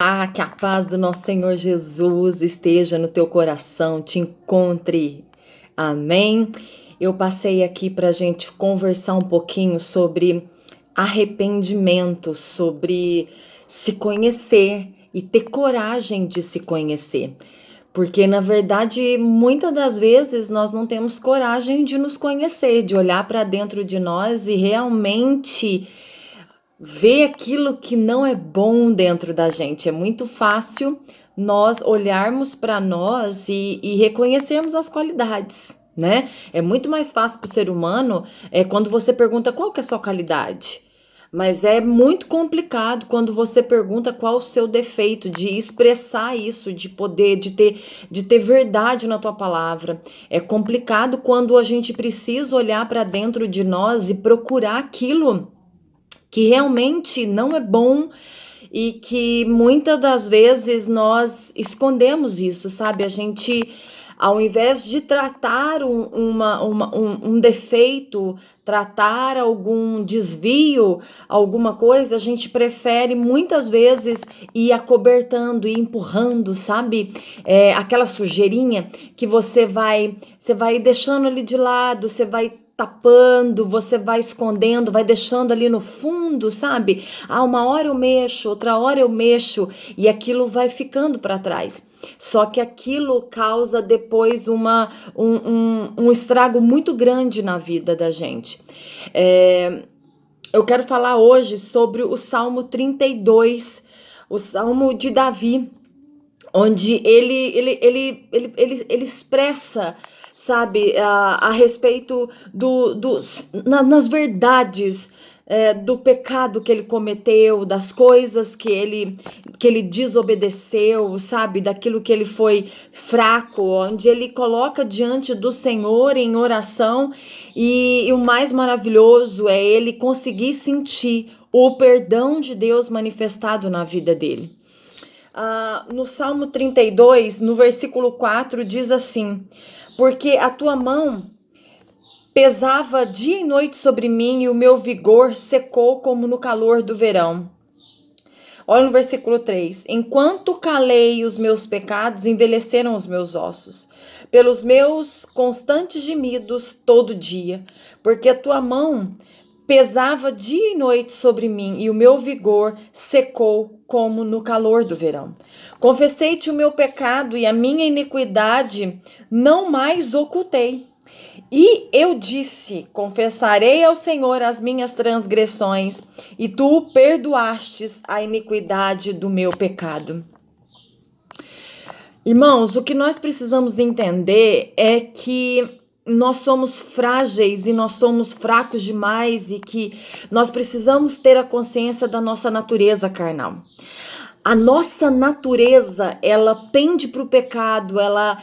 Que a paz do nosso Senhor Jesus esteja no teu coração, te encontre. Amém? Eu passei aqui para a gente conversar um pouquinho sobre arrependimento, sobre se conhecer e ter coragem de se conhecer. Porque, na verdade, muitas das vezes nós não temos coragem de nos conhecer, de olhar para dentro de nós e realmente ver aquilo que não é bom dentro da gente. É muito fácil nós olharmos para nós e reconhecermos as qualidades, né? É muito mais fácil para o ser humano quando você pergunta qual que é a sua qualidade. Mas é muito complicado quando você pergunta qual o seu defeito, de expressar isso, de poder, de ter verdade na tua palavra. É complicado quando a gente precisa olhar para dentro de nós e procurar aquilo que realmente não é bom e que muitas das vezes nós escondemos isso, sabe? A gente, ao invés de tratar um defeito, tratar algum desvio, alguma coisa, a gente prefere muitas vezes ir acobertando e empurrando, sabe? Aquela sujeirinha que você vai deixando ali de lado, você vai tapando, você vai escondendo, vai deixando ali no fundo, sabe? Uma hora eu mexo, outra hora eu mexo e aquilo vai ficando para trás. Só que aquilo causa depois um estrago muito grande na vida da gente. Eu quero falar hoje sobre o Salmo 32, o Salmo de Davi, onde ele expressa, sabe, a respeito nas verdades do pecado que ele cometeu, das coisas que ele desobedeceu, sabe, daquilo que ele foi fraco, onde ele coloca diante do Senhor em oração e o mais maravilhoso é ele conseguir sentir o perdão de Deus manifestado na vida dele. No Salmo 32, no versículo 4, diz assim: porque a tua mão pesava dia e noite sobre mim e o meu vigor secou como no calor do verão. Olha no versículo 3: enquanto calei os meus pecados, envelheceram os meus ossos, pelos meus constantes gemidos todo dia, porque a tua mão pesava dia e noite sobre mim, e o meu vigor secou como no calor do verão. Confessei-te o meu pecado e a minha iniquidade não mais ocultei. E eu disse: confessarei ao Senhor as minhas transgressões, e tu perdoastes a iniquidade do meu pecado. Irmãos, o que nós precisamos entender é que nós somos frágeis e nós somos fracos demais e que nós precisamos ter a consciência da nossa natureza carnal. A nossa natureza, ela pende para o pecado, ela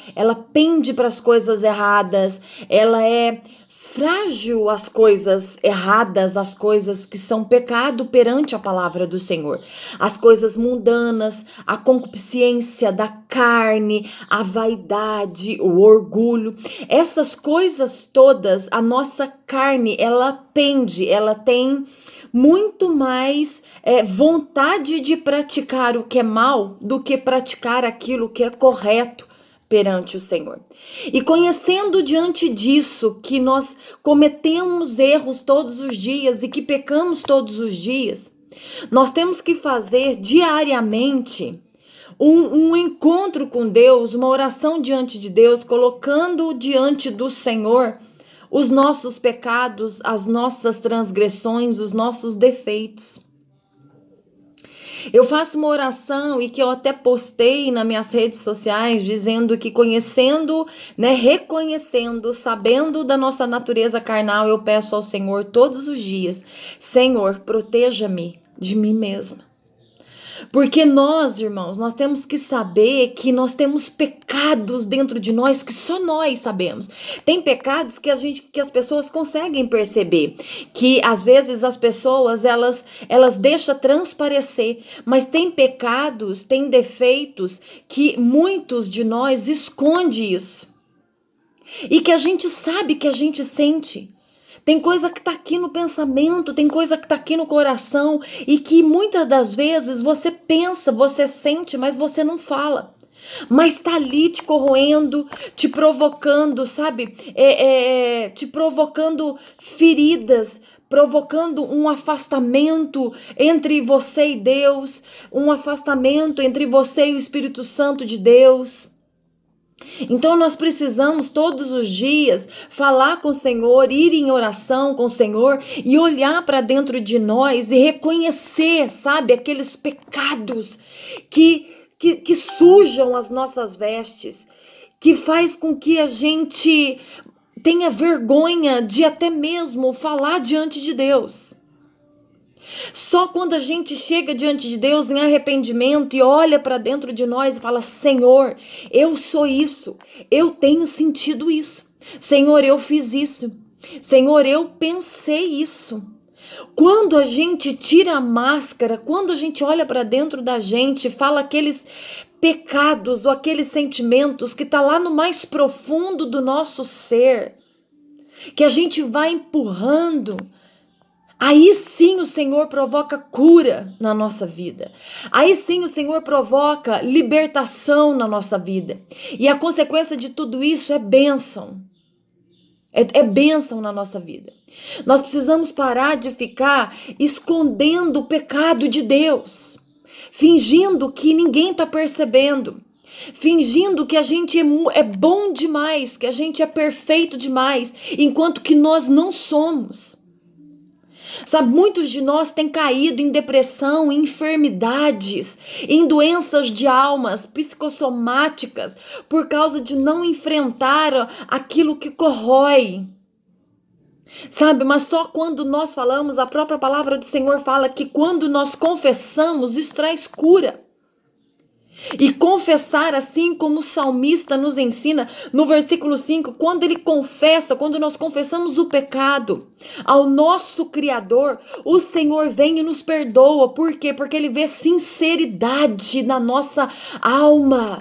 pende para as coisas erradas, ela é frágil às coisas erradas, às coisas que são pecado perante a palavra do Senhor. As coisas mundanas, a concupiscência da carne, a vaidade, o orgulho. Essas coisas todas, a nossa carne, ela pende, ela tem muito mais vontade de praticar o que é mal do que praticar aquilo que é correto perante o Senhor. E conhecendo diante disso que nós cometemos erros todos os dias e que pecamos todos os dias, nós temos que fazer diariamente um encontro com Deus, uma oração diante de Deus, colocando diante do Senhor os nossos pecados, as nossas transgressões, os nossos defeitos. Eu faço uma oração e que eu até postei nas minhas redes sociais dizendo que conhecendo, reconhecendo, sabendo da nossa natureza carnal, eu peço ao Senhor todos os dias: Senhor, proteja-me de mim mesma. Porque nós, irmãos, nós temos que saber que nós temos pecados dentro de nós que só nós sabemos. Tem pecados que as pessoas conseguem perceber, que às vezes as pessoas elas deixam transparecer, mas tem pecados, tem defeitos que muitos de nós esconde isso. E que a gente sabe, que a gente sente. Tem coisa que está aqui no pensamento, tem coisa que está aqui no coração e que muitas das vezes você pensa, você sente, mas você não fala. Mas está ali te corroendo, te provocando, sabe? Te provocando feridas, provocando um afastamento entre você e Deus, um afastamento entre você e o Espírito Santo de Deus. Então nós precisamos todos os dias falar com o Senhor, ir em oração com o Senhor e olhar para dentro de nós e reconhecer, sabe, aqueles pecados que sujam as nossas vestes, que faz com que a gente tenha vergonha de até mesmo falar diante de Deus. Só quando a gente chega diante de Deus em arrependimento e olha para dentro de nós e fala: Senhor, eu sou isso, eu tenho sentido isso, Senhor, eu fiz isso, Senhor, eu pensei isso. Quando a gente tira a máscara, quando a gente olha para dentro da gente, fala aqueles pecados ou aqueles sentimentos que tá lá no mais profundo do nosso ser, que a gente vai empurrando, aí sim o Senhor provoca cura na nossa vida. Aí sim o Senhor provoca libertação na nossa vida. E a consequência de tudo isso é bênção. É bênção na nossa vida. Nós precisamos parar de ficar escondendo o pecado de Deus, fingindo que ninguém está percebendo, fingindo que a gente é bom demais, que a gente é perfeito demais, enquanto que nós não somos. Sabe, muitos de nós têm caído em depressão, em enfermidades, em doenças de almas, psicossomáticas, por causa de não enfrentar aquilo que corrói. Sabe, mas só quando nós falamos, a própria palavra do Senhor fala que quando nós confessamos, isso traz cura. E confessar, assim como o salmista nos ensina no versículo 5, quando ele confessa, quando nós confessamos o pecado ao nosso Criador, o Senhor vem e nos perdoa. Por quê? Porque ele vê sinceridade na nossa alma.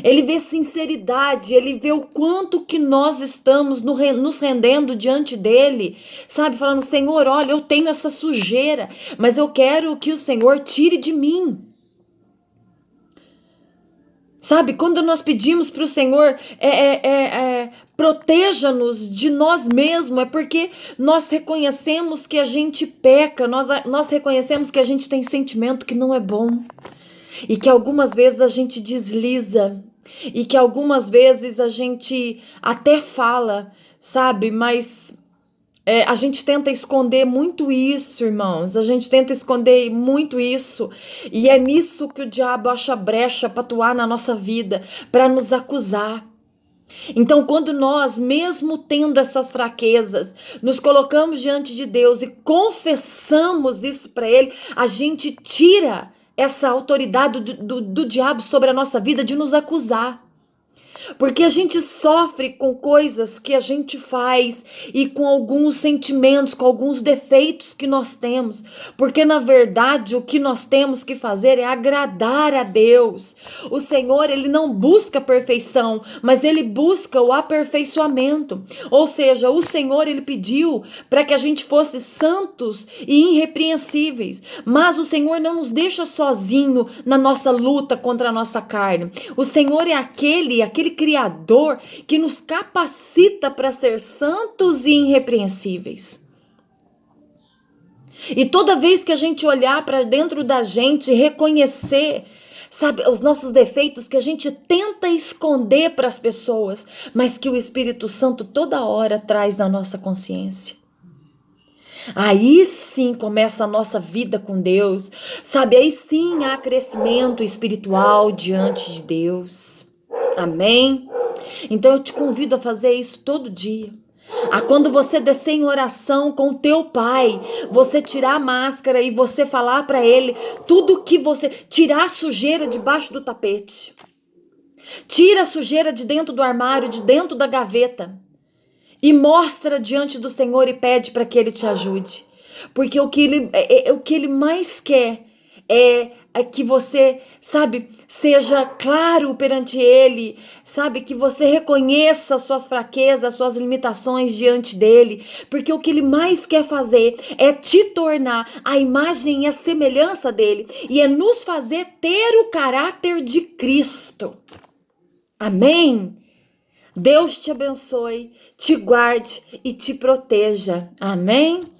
Ele vê sinceridade, ele vê o quanto que nós estamos nos rendendo diante dele, sabe? Falando: Senhor, olha, eu tenho essa sujeira, mas eu quero que o Senhor tire de mim. Sabe, quando nós pedimos para o Senhor proteja-nos de nós mesmos, é porque nós reconhecemos que a gente peca, nós reconhecemos que a gente tem sentimento que não é bom, e que algumas vezes a gente desliza, e que algumas vezes a gente até fala, sabe, mas a gente tenta esconder muito isso, irmãos. A gente tenta esconder muito isso. E é nisso que o diabo acha brecha para atuar na nossa vida, para nos acusar. Então, quando nós, mesmo tendo essas fraquezas, nos colocamos diante de Deus e confessamos isso para Ele, a gente tira essa autoridade do diabo sobre a nossa vida de nos acusar. Porque a gente sofre com coisas que a gente faz e com alguns sentimentos, com alguns defeitos que nós temos. Porque na verdade o que nós temos que fazer é agradar a Deus. O Senhor, ele não busca a perfeição, mas ele busca o aperfeiçoamento. Ou seja, o Senhor, ele pediu para que a gente fosse santos e irrepreensíveis. Mas o Senhor não nos deixa sozinho na nossa luta contra a nossa carne. O Senhor é aquele Criador que nos capacita para ser santos e irrepreensíveis. E toda vez que a gente olhar para dentro da gente e reconhecer, sabe, os nossos defeitos que a gente tenta esconder para as pessoas, mas que o Espírito Santo toda hora traz na nossa consciência. Aí sim começa a nossa vida com Deus, sabe? Aí sim há crescimento espiritual diante de Deus. Amém? Então eu te convido a fazer isso todo dia. Quando você descer em oração com o teu pai, você tirar a máscara e você falar para ele tudo que você... Tirar a sujeira debaixo do tapete. Tira a sujeira de dentro do armário, de dentro da gaveta. E mostra diante do Senhor e pede para que Ele te ajude. Porque o que Ele mais quer é que você, sabe, seja claro perante Ele, sabe, que você reconheça suas fraquezas, suas limitações diante dele, porque o que Ele mais quer fazer é te tornar a imagem e a semelhança dele, e é nos fazer ter o caráter de Cristo. Amém? Deus te abençoe, te guarde e te proteja. Amém?